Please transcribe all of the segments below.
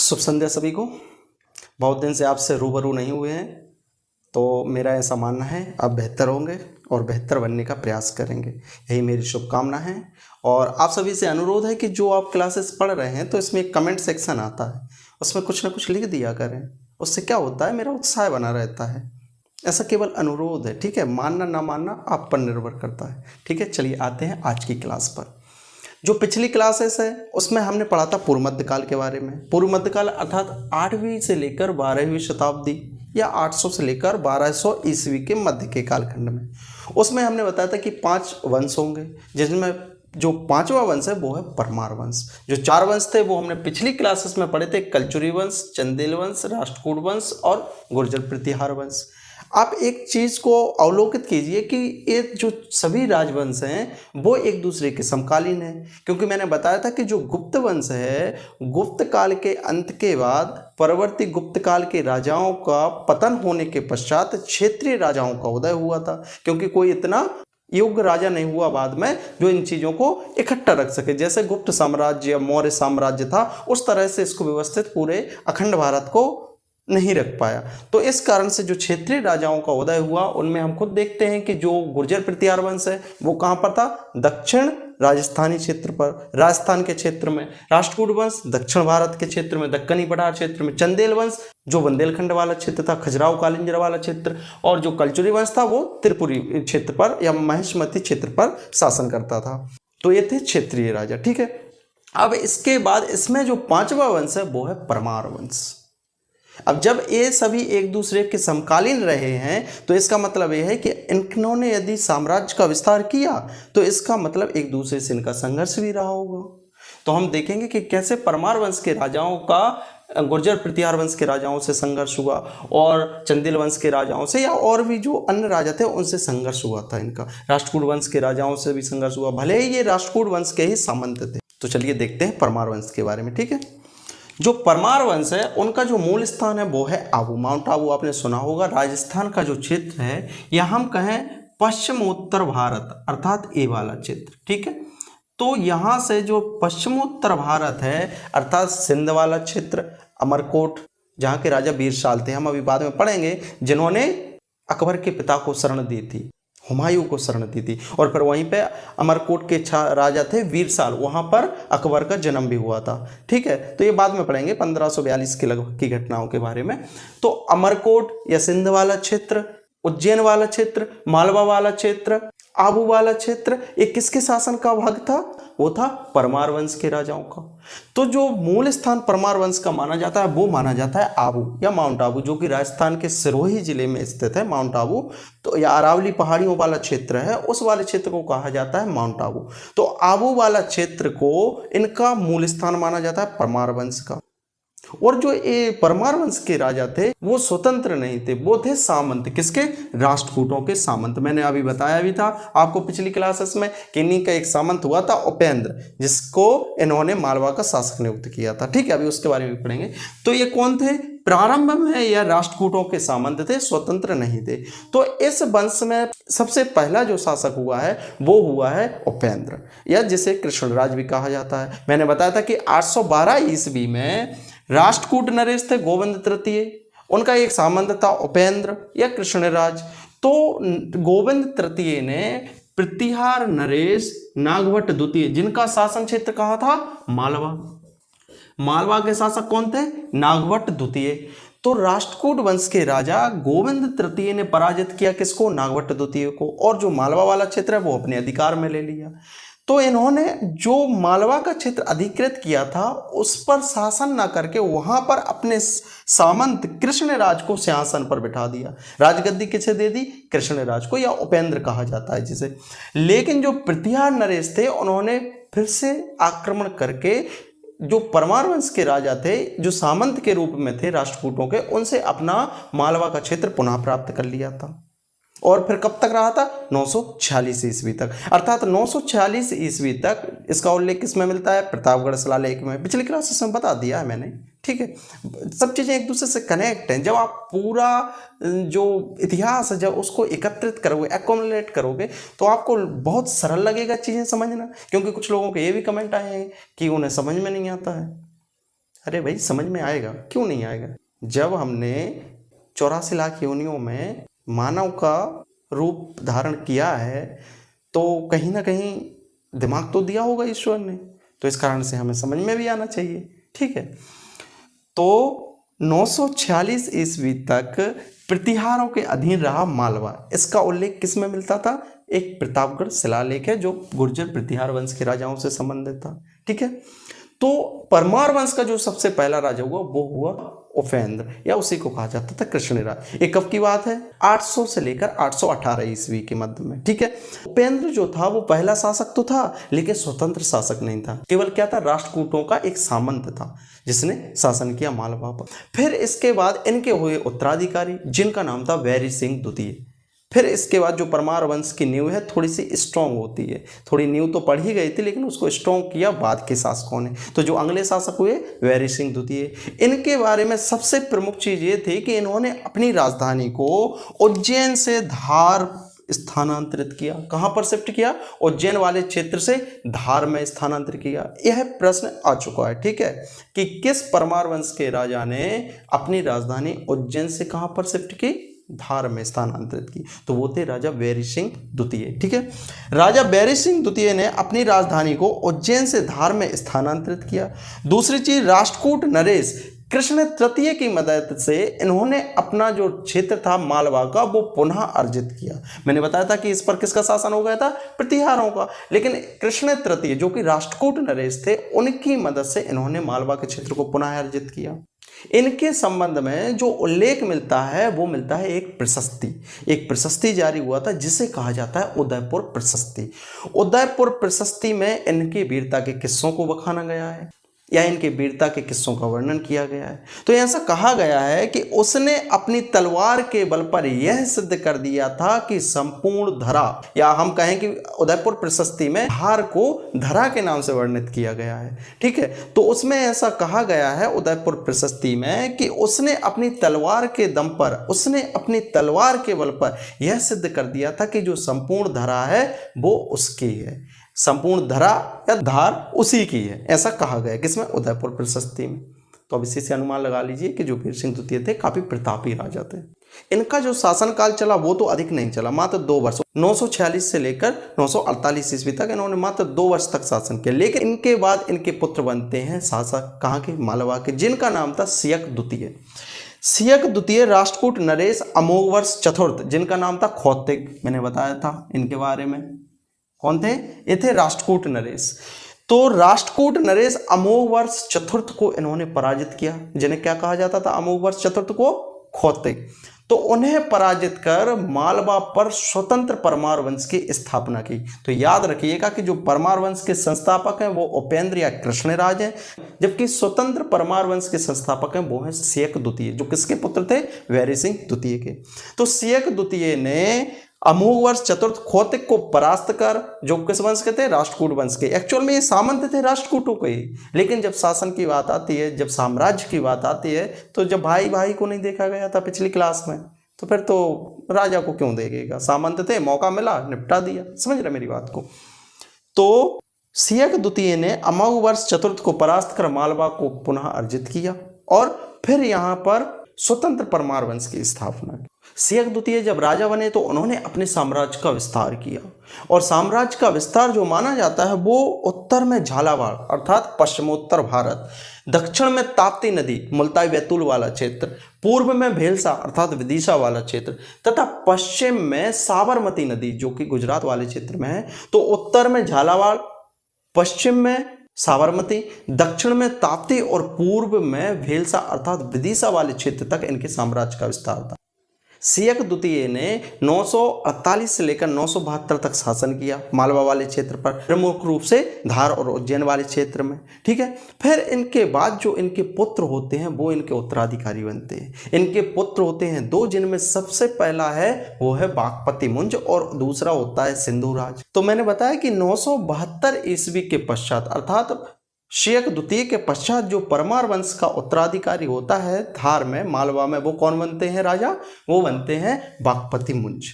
शुभ संध्या सभी को। बहुत दिन से आपसे रूबरू नहीं हुए हैं, तो मेरा ऐसा मानना है आप बेहतर होंगे और बेहतर बनने का प्रयास करेंगे, यही मेरी शुभकामना है। और आप सभी से अनुरोध है कि जो आप क्लासेस पढ़ रहे हैं तो इसमें एक कमेंट सेक्शन आता है, उसमें कुछ ना कुछ लिख दिया करें। उससे क्या होता है, मेरा उत्साह बना रहता है। ऐसा केवल अनुरोध है, ठीक है। मानना ना मानना आप पर निर्भर करता है, ठीक है। चलिए आते हैं आज की क्लास पर। जो पिछली क्लासेस है उसमें हमने पढ़ा था पूर्व मध्यकाल के बारे में। पूर्व मध्यकाल अर्थात 8वीं से लेकर 12वीं शताब्दी या 800 से लेकर 1200 ईस्वी के मध्य के कालखंड में। उसमें हमने बताया था कि 5 वंश होंगे, जिसमें जो 5वां वंश है वो है परमार वंश। जो 4 वंश थे वो हमने पिछली क्लासेस में पढ़े थे, कलचुरी वंश, चंदेल वंश, राष्ट्रकूट वंश और गुर्जर प्रतिहार वंश। आप एक चीज़ को अवलोकित कीजिए कि ये जो सभी राजवंश हैं वो एक दूसरे के समकालीन हैं, क्योंकि मैंने बताया था कि जो गुप्त वंश है, गुप्त काल के अंत के बाद परवर्ती गुप्त काल के राजाओं का पतन होने के पश्चात क्षेत्रीय राजाओं का उदय हुआ था, क्योंकि कोई इतना योग्य राजा नहीं हुआ बाद में जो इन चीज़ों को इकट्ठा रख सके। जैसे गुप्त साम्राज्य या मौर्य साम्राज्य था, उस तरह से इसको व्यवस्थित पूरे अखंड भारत को नहीं रख पाया। तो इस कारण से जो क्षेत्रीय राजाओं का उदय हुआ उनमें हम खुद देखते हैं कि जो गुर्जर प्रतिहार वंश है वो कहाँ पर था, दक्षिण राजस्थानी क्षेत्र पर, राजस्थान के क्षेत्र में। राष्ट्रकूट वंश दक्षिण भारत के क्षेत्र में, दक्कनी पठार क्षेत्र में। चंदेल वंश जो बुंदेलखंड वाला क्षेत्र था, खजुराहो कालिंजर वाला क्षेत्र। और जो कलचुरी वंश था वो त्रिपुरी क्षेत्र पर या महेशमती क्षेत्र पर शासन करता था। तो ये थे क्षेत्रीय राजा, ठीक है। अब इसके बाद इसमें जो 5वां वंश है वो है परमार वंश। अब जब ये सभी एक दूसरे के समकालीन रहे हैं तो इसका मतलब ये है कि इन्होंने यदि साम्राज्य का विस्तार किया तो इसका मतलब एक दूसरे से इनका संघर्ष भी रहा होगा। तो हम देखेंगे कि कैसे परमार वंश के राजाओं का गुर्जर प्रतिहार वंश के राजाओं से संघर्ष हुआ और चंदेल वंश के राजाओं से या और भी जो अन्य राजा थे उनसे संघर्ष हुआ था। इनका राष्ट्रकूट वंश के राजाओं से भी संघर्ष हुआ, भले ही ये राष्ट्रकूट वंश के ही सामंत थे। तो चलिए देखते हैं परमार वंश के बारे में, ठीक है। जो परमार वंश है उनका जो मूल स्थान है वो है आबू। माउंट आबू आपने सुना होगा, राजस्थान का जो क्षेत्र है या हम कहें पश्चिमोत्तर भारत अर्थात ए वाला क्षेत्र, ठीक है। तो यहाँ से जो पश्चिमोत्तर भारत है अर्थात सिंध वाला क्षेत्र, अमरकोट जहाँ के राजा वीरसाल थे, हम अभी बाद में पढ़ेंगे, जिन्होंने अकबर के पिता को शरण दी थी, हुमायूं को शरण दी थी। और फिर वहीं पे अमरकोट के राजा थे वीरसाल, वहां पर अकबर का जन्म भी हुआ था, ठीक है। तो ये बाद में पढ़ेंगे 1542 के लगभग की घटनाओं के बारे में। तो अमरकोट या सिंध वाला क्षेत्र, उज्जैन वाला क्षेत्र, मालवा वाला क्षेत्र, आबू वाला क्षेत्र, ये किसके शासन का भाग था, वो था परमार वंश के राजाओं का। तो जो मूल स्थान परमार वंश का माना जाता है वो माना जाता है आबू या माउंट आबू, जो कि राजस्थान के सिरोही जिले में स्थित है। माउंट आबू तो या अरावली पहाड़ियों वाला क्षेत्र है, उस वाले क्षेत्र को कहा जाता है माउंट आबू। तो आबू वाला क्षेत्र को इनका मूल स्थान माना जाता है परमार वंश का। और जो ये परमार वंश के राजा थे वो स्वतंत्र नहीं थे, वो थे सामंत। किसके, राष्ट्रकूटों के सामंत। मैंने अभी बताया भी था आपको पिछली क्लासेस में कि इन्हीं का एक सामंत हुआ था उपेंद्र, जिसको इन्होंने मालवा का शासक नियुक्त किया था, ठीक है। अभी उसके बारे में भी पढ़ेंगे। तो ये कौन थे, प्रारंभ में यह राष्ट्रकूटों के सामंत थे, स्वतंत्र नहीं थे। तो इस वंश में सबसे पहला जो शासक हुआ है वो हुआ है उपेंद्र, या जिसे कृष्णराज भी कहा जाता है। मैंने बताया था कि 812 ईस्वी में राष्ट्रकूट नरेश थे गोविंद तृतीय, उनका एक सामंत था उपेंद्र या कृष्णराज। तो गोविंद तृतीय ने प्रतिहार नरेश नागभट्ट द्वितीय, जिनका शासन क्षेत्र कहाँ था, मालवा, मालवा के शासक कौन थे, नागभट्ट द्वितीय। तो राष्ट्रकूट वंश के राजा गोविंद तृतीय ने पराजित किया किसको, नागभट्ट द्वितीय को, और जो मालवा वाला क्षेत्र है वो अपने अधिकार में ले लिया। तो इन्होंने जो मालवा का क्षेत्र अधिकृत किया था उस पर शासन ना करके वहां पर अपने सामंत कृष्णराज को सिंहासन पर बिठा दिया। राजगद्दी किसे दे दी, कृष्णराज को, या उपेंद्र कहा जाता है जिसे। लेकिन जो प्रतिहार नरेश थे उन्होंने फिर से आक्रमण करके जो परमार वंश के राजा थे, जो सामंत के रूप में थे राष्ट्रकूटों के, उनसे अपना मालवा का क्षेत्र पुनः प्राप्त कर लिया था। और फिर कब तक रहा था, 946 ईस्वी तक। अर्थात 946 ईस्वी तक इसका उल्लेख किसमें मिलता है, प्रतापगढ़ शिलालेख में। पिछली क्लासेस में बता दिया है मैंने, ठीक है। सब चीज़ें एक दूसरे से कनेक्ट हैं। जब आप पूरा जो इतिहास है जब उसको एकत्रित करोगे, एक्युमुलेट करोगे, तो आपको बहुत सरल लगेगा चीज़ें समझना। क्योंकि कुछ लोगों के ये भी कमेंट आए हैं कि उन्हें समझ में नहीं आता है, अरे भाई समझ में आएगा, क्यों नहीं आएगा? जब हमने 84 लाख योनियों में मानव का रूप धारण किया है तो कहीं ना कहीं दिमाग तो दिया होगा ईश्वर ने, तो इस कारण से हमें समझ में भी आना चाहिए। ठीक है, तो 946 ईस्वी तक प्रतिहारों के अधीन रहा मालवा। इसका उल्लेख किस में मिलता था? एक प्रतापगढ़ शिलालेख है जो गुर्जर प्रतिहार वंश के राजाओं से संबंधित था। ठीक है, तो परमार वंश का जो सबसे पहला राजा हुआ वो हुआ उपेंद्र, या उसी को कहा जाता था कृष्णराज। ये कब की बात है? 800 से लेकर 818 ईस्वी के मध्य में। ठीक है, उपेंद्र जो था वो पहला शासक तो था लेकिन स्वतंत्र शासक नहीं था, केवल क्या था, राष्ट्रकूटों का एक सामंत था जिसने शासन किया मालवा पर। फिर इसके बाद इनके हुए उत्तराधिकारी जिनका नाम था वैरी सिंह द्वितीय। फिर इसके बाद जो परमार वंश की नींव है थोड़ी सी स्ट्रॉन्ग होती है, थोड़ी नींव तो पढ़ ही गई थी लेकिन उसको स्ट्रॉन्ग किया बाद के शासकों ने। तो जो अगले शासक हुए वैरी सिंह द्वितीय, इनके बारे में सबसे प्रमुख चीज ये थी कि इन्होंने अपनी राजधानी को उज्जैन से धार स्थानांतरित किया। कहां पर शिफ्ट किया? उज्जैन वाले क्षेत्र से धार में स्थानांतरित किया। यह प्रश्न आ चुका है, ठीक है, कि किस परमार वंश के राजा ने अपनी राजधानी उज्जैन से कहां पर शिफ्ट की? धार में स्थानांतरित की। तो वो थे राजा वैरी सिंह द्वितीय। ठीक है, राजा वैरी सिंह द्वितीय ने अपनी राजधानी को उज्जैन से धार में स्थानांतरित किया। दूसरी चीज, राष्ट्रकूट नरेश कृष्ण तृतीय की मदद से इन्होंने अपना जो क्षेत्र था मालवा का वो पुनः अर्जित किया। मैंने बताया था कि इस पर किसका शासन हो गया था? प्रतिहारों का। लेकिन कृष्ण तृतीय जो कि राष्ट्रकूट नरेश थे उनकी मदद से इन्होंने मालवा के क्षेत्र को पुनः अर्जित किया। इनके संबंध में जो उल्लेख मिलता है वो मिलता है एक प्रशस्ति जारी हुआ था जिसे कहा जाता है उदयपुर प्रशस्ति। उदयपुर प्रशस्ति में इनकी वीरता के किस्सों को बखाना गया है या इनके वीरता के किस्सों का वर्णन किया गया है। तो ऐसा कहा गया है कि उसने अपनी तलवार के बल पर यह सिद्ध कर दिया था कि संपूर्ण धरा, या हम कहें कि उदयपुर प्रशस्ति में धार को धरा के नाम से वर्णित किया गया है। ठीक है, तो उसमें ऐसा कहा गया है उदयपुर प्रशस्ति में कि उसने अपनी तलवार के दम पर, उसने अपनी तलवार के बल पर यह सिद्ध कर दिया था कि जो संपूर्ण धरा है वो उसकी है, संपूर्ण धरा या धार उसी की है, ऐसा कहा गया किसमें? उदयपुर प्रशस्ति में। तो अब इसी से अनुमान लगा लीजिए कि जो वीर सिंह द्वितीय थे काफी प्रतापी राजा थे। इनका जो शासनकाल चला वो तो अधिक नहीं चला, मात्र 2 वर्ष, 946 से लेकर 948 ईस्वी तक इन्होंने मात्र 2 वर्ष तक शासन किया। लेकिन इनके बाद इनके पुत्र बनते हैं शासक, कहाँ के? मालवा के, जिनका नाम था सियक द्वितीय। सियक द्वितीय राष्ट्रकूट नरेश अमोघवर्ष चतुर्थ, जिनका नाम था खौतिक। मैंने बताया था इनके बारे में। कौन थे? ये थे राष्ट्रकूट नरेश। तो राष्ट्रकूट नरेश अमोघवर्ष चतुर्थ को इन्होंने पराजित किया, जिन्हें क्या कहा जाता था? अमोघवर्ष चतुर्थ को खौतिक। तो उन्हें पराजित कर मालवा पर स्वतंत्र परमार वंश की स्थापना की। तो याद रखिएगा कि जो परमार वंश के संस्थापक हैं वो उपेंद्र या कृष्णराज हैं, जबकि स्वतंत्र परमार वंश के संस्थापक हैं वो हैं सियक द्वितीय, जो किसके पुत्र थे? वैरी सिंह द्वितीय के। तो सियक द्वितीय ने अमोघवर्ष चतुर्थ खौतिक को परास्त कर, जो किस वंश के थे? राष्ट्रकूट वंश के। एक्चुअल में ये सामंत थे राष्ट्रकूटों के ही, लेकिन जब शासन की बात आती है, जब साम्राज्य की बात आती है, तो जब भाई भाई को नहीं देखा गया था पिछली क्लास में, तो फिर तो राजा को क्यों देखेगा? सामंत थे, मौका मिला, निपटा दिया। समझ रहे मेरी बात को? तो सियक द्वितीय ने अमोघवर्ष चतुर्थ को परास्त कर मालवा को पुनः अर्जित किया और फिर यहाँ पर स्वतंत्र परमार वंश की स्थापना की। सियक द्वितीय जब राजा बने तो उन्होंने अपने साम्राज्य का विस्तार किया, और साम्राज्य का विस्तार जो माना जाता है वो उत्तर में झालावाड़ अर्थात पश्चिमोत्तर भारत, दक्षिण में ताप्ती नदी मुल्ताई बैतूल वाला क्षेत्र, पूर्व में भेलसा अर्थात विदिशा वाला क्षेत्र, तथा पश्चिम में साबरमती नदी जो कि गुजरात वाले क्षेत्र में है। तो उत्तर में झालावाड़, पश्चिम में साबरमती, दक्षिण में ताप्ती और पूर्व में भेलसा अर्थात विदिशा वाले क्षेत्र तक इनके साम्राज्य का विस्तार था। सियक द्वितीय ने 948 से लेकर 972 तक शासन किया मालवा वाले क्षेत्र पर, प्रमुख रूप से धार और उज्जैन वाले क्षेत्र में। ठीक है, फिर इनके बाद जो इनके पुत्र होते हैं वो इनके उत्तराधिकारी बनते हैं। इनके पुत्र होते हैं 2, जिनमें सबसे पहला है वो है बागपति मुंज और दूसरा होता है सिंधुराज। तो मैंने बताया कि 972 ईस्वी के पश्चात अर्थात सियक द्वितीय के पश्चात जो परमार वंश का उत्तराधिकारी होता है धार में, मालवा में, वो कौन बनते हैं राजा? वो बनते हैं बागपति मुंज।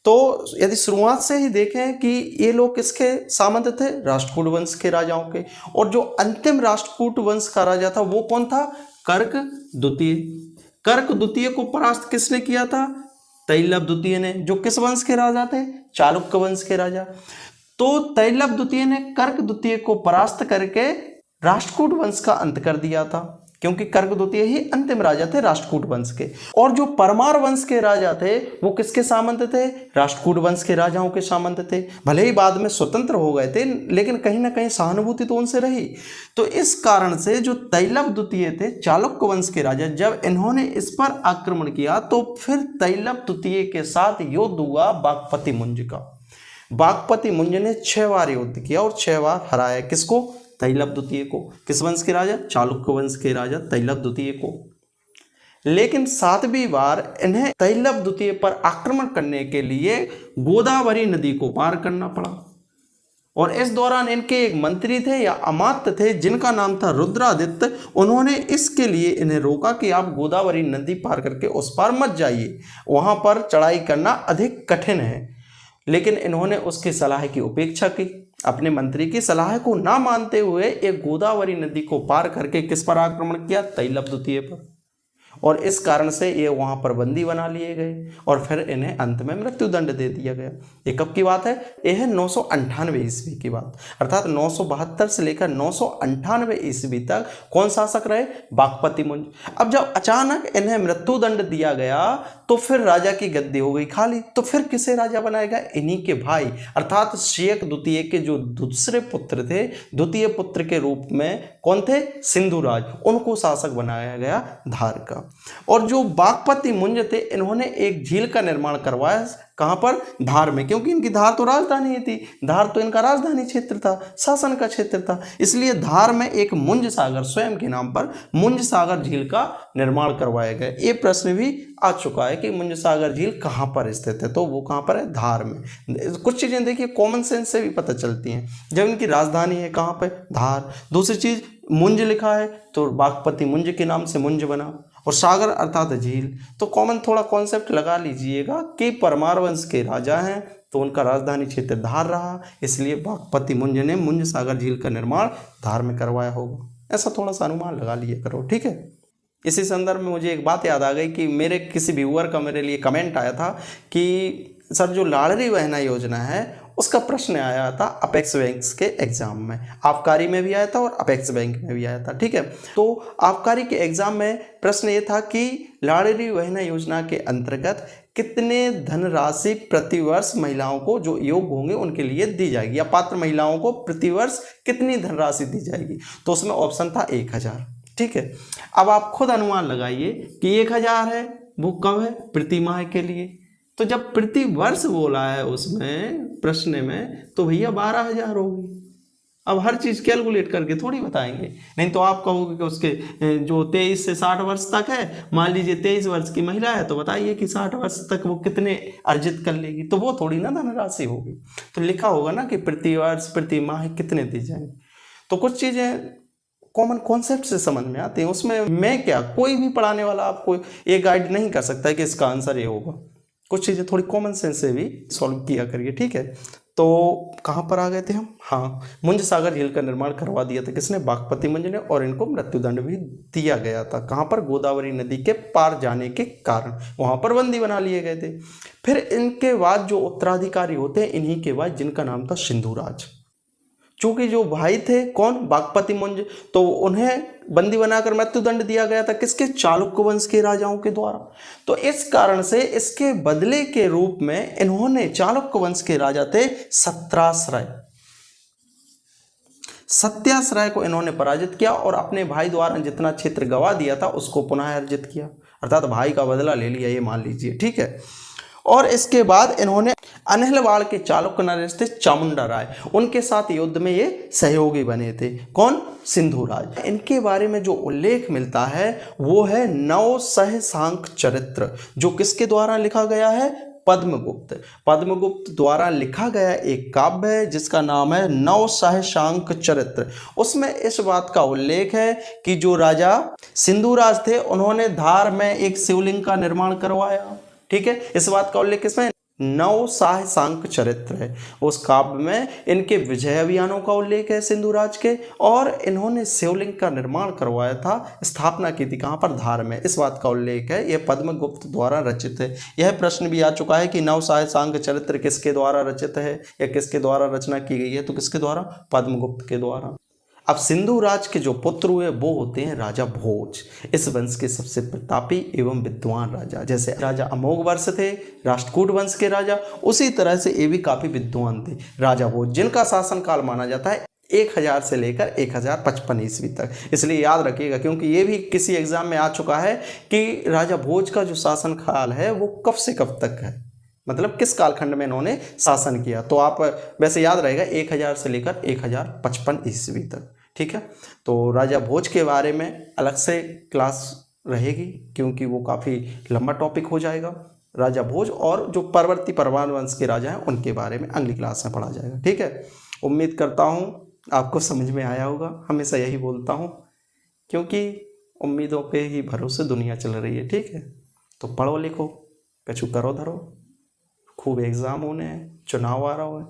तो तो यदि शुरुआत से ही देखें कि ये लोग किसके सामंत थे, राष्ट्रकूट वंश के राजाओं के, और जो अंतिम राष्ट्रकूट वंश का राजा था वो कौन था, कर्क द्वितीय। कर्क द्वितीय को परास्त किसने किया था, तैलभ द्वितीय ने, जो किस वंश के राजा थे, चालुक्य वंश के राजा। तो तैलभ द्वितीय ने कर्क द्वितीय को परास्त करके राष्ट्रकूट वंश का अंत कर दिया था, क्योंकि कर्क द्वितीय ही अंतिम राजा थे राष्ट्रकूट वंश के। और जो परमार वंश के राजा थे वो किसके सामंत थे, राष्ट्रकूट वंश के राजाओं के सामंत थे। भले ही बाद में स्वतंत्र हो गए थे, लेकिन कहीं ना कहीं सहानुभूति तो उनसे रही। तो इस कारण से जो तैलभ द्वितीय थे चालुक्य वंश के राजा, जब इन्होंने इस पर आक्रमण किया तो फिर तैलभ द्वितीय के साथ युद्ध हुआ बागपति मुंज का। बागपति मुंज ने 6 बार युद्ध किया और 6 बार हराया। किसको, तैलभ द्वितीय को। किस वंश के राजा, चालुक्य वंश के राजा तैलभ द्वितीय को। लेकिन 7वीं बार इन्हें तैलभ द्वितीय पर आक्रमण करने के लिए गोदावरी नदी को पार करना पड़ा। और इस दौरान इनके एक मंत्री थे या अमात्य थे जिनका नाम था रुद्रादित्य। उन्होंने इसके लिए इन्हें रोका कि आप गोदावरी नदी पार करके उस पार मत जाइए, वहां पर चढ़ाई करना अधिक कठिन है। लेकिन इन्होंने उसकी सलाह की उपेक्षा की, अपने मंत्री की सलाह को ना मानते हुए एक गोदावरी नदी को पार करके किस पर आक्रमण किया, तैलभ द्वितीय पर। और इस कारण से ये वहां पर बंदी बना लिए गए और फिर इन्हें अंत में मृत्युदंड दे दिया गया। ये कब की बात है, यह है 998 ईस्वी की बात, अर्थात 972 से लेकर 998 ईस्वी तक कौन शासक रहे, बागपति मुंज। अब जब अचानक इन्हें मृत्युदंड दिया गया तो फिर राजा की गद्दी हो गई खाली। तो फिर किसे राजा बनाया गया, इन्हीं के भाई अर्थात शेख द्वितीय के जो दूसरे पुत्र थे, द्वितीय पुत्र के रूप में कौन थे, सिंधुराज, उनको शासक बनाया गया धार का। और जो बागपति मुंज थे इन्होंने एक झील का निर्माण करवाया, कहां पर, धार में, क्योंकि इनकी धार तो राजधानी थी, धार तो इनका राजधानी क्षेत्र था, शासन का क्षेत्र था। इसलिए धार में एक मुंज सागर, स्वयं के नाम पर मुंज सागर झील का निर्माण करवाया गया। ये प्रश्न भी आ चुका है कि मुंज सागर झील कहां पर स्थित है, तो वो कहां पर है, धार में। कुछ चीजें देखिए कॉमन सेंस से भी पता चलती हैं। जब इनकी राजधानी है कहां पर, धार। दूसरी चीज, मुंज लिखा है तो बागपति मुंज के नाम से मुंज बना, और सागर अर्थात झील। तो कॉमन थोड़ा कॉन्सेप्ट लगा लीजिएगा कि परमार वंश के राजा हैं तो उनका राजधानी क्षेत्र धार रहा, इसलिए बागपति मुंज ने मुंज सागर झील का निर्माण धार में करवाया होगा। ऐसा थोड़ा सा अनुमान लगा लिया करो, ठीक है। इसी संदर्भ में मुझे एक बात याद आ गई कि मेरे किसी व्यूअर का मेरे लिए कमेंट आया था कि सर जो लाड़ली बहना योजना है उसका प्रश्न आया था अपेक्स बैंक के एग्जाम में, आबकारी में भी आया था और अपेक्स बैंक में भी आया था, ठीक है। तो आबकारी के एग्जाम में प्रश्न ये था कि लाड़ली बहना योजना के अंतर्गत कितने धनराशि प्रतिवर्ष महिलाओं को जो योग्य होंगे उनके लिए दी जाएगी, या पात्र महिलाओं को प्रतिवर्ष कितनी धनराशि दी जाएगी। तो उसमें ऑप्शन था 1000, ठीक है। अब आप खुद अनुमान लगाइए कि 1000 है वो कब है, प्रति माह के लिए। तो जब प्रति वर्ष बोला है उसमें प्रश्न में तो भैया 12000 होगी। अब हर चीज कैलकुलेट करके थोड़ी बताएंगे, नहीं तो आप कहोगे कि उसके जो 23 से 60 वर्ष तक है, मान लीजिए 23 वर्ष की महिला है तो बताइए कि 60 वर्ष तक वो कितने अर्जित कर लेगी, तो वो थोड़ी ना धनराशि होगी। तो लिखा होगा ना कि प्रति वर्ष प्रति माह कितने दी जाएंगे। तो कुछ चीजें कॉमन कॉन्सेप्ट से समझ में आते हैं, उसमें मैं क्या, कोई भी पढ़ाने वाला आपको ये गाइड नहीं कर सकता है कि इसका आंसर ये होगा। कुछ चीज़ें थोड़ी कॉमन सेंस से भी सॉल्व किया करिए, ठीक है। तो कहाँ पर आ गए थे हम, हाँ, मुंज सागर झील का निर्माण करवा दिया था किसने, बागपति मुंज ने, और इनको मृत्युदंड भी दिया गया था। कहाँ पर, गोदावरी नदी के पार जाने के कारण वहाँ पर बंदी बना लिए गए थे। फिर इनके बाद जो उत्तराधिकारी होते हैं इन्हीं के बाद, जिनका नाम था सिंधुराज। चूंकि जो भाई थे कौन, बागपति मुंज, तो उन्हें बंदी बनाकर मृत्युदंड दिया गया था किसके, चालुक्य वंश के राजाओं के द्वारा। तो इस कारण से इसके बदले के रूप में इन्होंने, चालुक्य वंश के राजा थे सत्याश्रय को इन्होंने पराजित किया और अपने भाई द्वारा जितना क्षेत्र गवा दिया था उसको पुनः अर्जित किया, अर्थात भाई का बदला ले लिया, ये मान लीजिए, ठीक है। और इसके बाद इन्होंने अनहिलवाड़ के चालुक्य नरेश थे चामुंडा राय, उनके साथ युद्ध में ये सहयोगी बने थे, कौन, सिंधुराज। इनके बारे में जो उल्लेख मिलता है वो है नवसहसांक चरित्र, जो किसके द्वारा लिखा गया है, पद्मगुप्त द्वारा लिखा गया एक काव्य है जिसका नाम है नवसहसांक चरित्र। उसमें इस बात का उल्लेख है कि जो राजा सिंधुराज थे उन्होंने धार में एक शिवलिंग का निर्माण करवाया, ठीक है। इस बात का उल्लेख किसमें, नव साहसांक चरित्र है। उस काव्य में इनके विजय अभियानों का उल्लेख है सिंधुराज के, और इन्होंने शिवलिंग का निर्माण करवाया था, स्थापना की थी कहाँ पर, धार में, इस बात का उल्लेख है। यह पद्मगुप्त द्वारा रचित है। यह प्रश्न भी आ चुका है कि नव साहसांक चरित्र किसके द्वारा रचित है या किसके द्वारा रचना की गई है, तो किसके द्वारा, पद्मगुप्त के द्वारा। अब सिंधु राज के जो पुत्र हुए वो होते हैं राजा भोज, इस वंश के सबसे प्रतापी एवं विद्वान राजा। जैसे राजा अमोघवर्ष थे राष्ट्रकूट वंश के राजा, उसी तरह से ये भी काफी विद्वान थे राजा भोज, जिनका शासनकाल माना जाता है 1000 से लेकर 1055 ईस्वी तक। इसलिए याद रखिएगा, क्योंकि ये भी किसी एग्जाम में आ चुका है कि राजा भोज का जो शासनकाल है वो कब से कब तक है, मतलब किस कालखंड में इन्होंने शासन किया। तो आप वैसे याद रहेगा 1000 से लेकर 1055 ईस्वी तक, ठीक है। तो राजा भोज के बारे में अलग से क्लास रहेगी, क्योंकि वो काफ़ी लंबा टॉपिक हो जाएगा। राजा भोज और जो परवर्ती परवान वंश के राजा हैं उनके बारे में अगली क्लास में पढ़ा जाएगा, ठीक है। उम्मीद करता हूँ आपको समझ में आया होगा। हमेशा यही बोलता हूँ, क्योंकि उम्मीदों पे ही भरोसे दुनिया चल रही है, ठीक है। तो पढ़ो लिखो, कछु करो धरो, खूब एग्ज़ाम होने हैं, चुनाव आ रहा हो,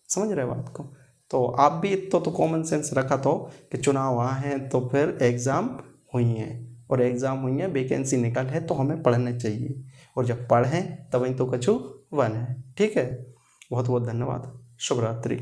समझ रहे बात को। तो आप भी इतना तो कॉमन सेंस रखा तो कि चुनाव आ हैं तो फिर एग्ज़ाम हुई हैं, और एग्ज़ाम हुई हैं, वैकेंसी निकल है, तो हमें पढ़ना चाहिए, और जब पढ़ें तब ही तो कछु बने, ठीक है। बहुत बहुत धन्यवाद। शुभ रात्रि।